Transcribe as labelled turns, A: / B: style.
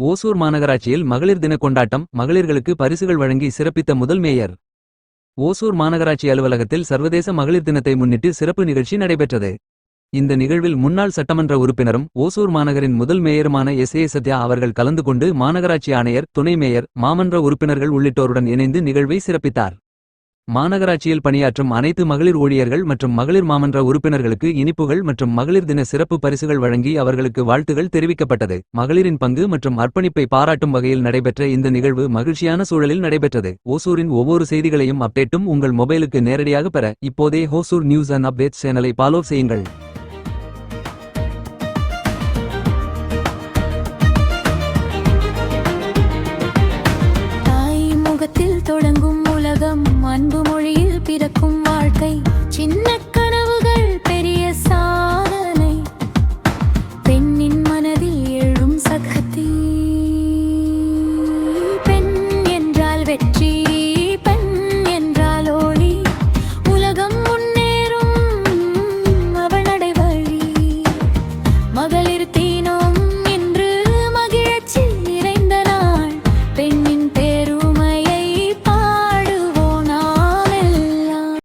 A: ஓசூர் மாநகராட்சியில் மகளிர் தின கொண்டாட்டம். மகளிர்களுக்கு பரிசுகள் வழங்கி சிறப்பித்த முதல் மேயர். ஓசூர் மாநகராட்சி அலுவலகத்தில் சர்வதேச மகளிர் தினத்தை முன்னிட்டு சிறப்பு நிகழ்ச்சி நடைபெற்றது. இந்த நிகழ்வில் முன்னாள் சட்டமன்ற உறுப்பினரும் ஓசூர் மாநகரின் முதல் மேயருமான SA சத்யா அவர்கள் கலந்து கொண்டு மாநகராட்சி ஆணையர், துணை மேயர், மாமன்ற உறுப்பினர்கள் உள்ளிட்டோருடன் இணைந்து நிகழ்வை சிறப்பித்தார். மாநகராட்சியில் பணியாற்றும் அனைத்து மகளிர் ஊழியர்கள் மற்றும் மகளிர் மாமன்ற உறுப்பினர்களுக்கு இனிப்புகள் மற்றும் மகளிர் தின சிறப்பு பரிசுகள் வழங்கி அவர்களுக்கு வாழ்த்துகள் தெரிவிக்கப்பட்டது. மகளிரின் பங்கு மற்றும் அர்ப்பணிப்பை பாராட்டும் வகையில் நடைபெற்ற இந்த நிகழ்வு மகிழ்ச்சியான சூழலில் நடைபெற்றது. ஓசூரின் ஒவ்வொரு செய்திகளையும் அப்டேட்டும் உங்கள் மொபைலுக்கு நேரடியாக பெற இப்போதே ஹோசூர் நியூஸ் அண்ட் அப்டேட்ஸ் சேனலை ஃபாலோ செய்யுங்கள்.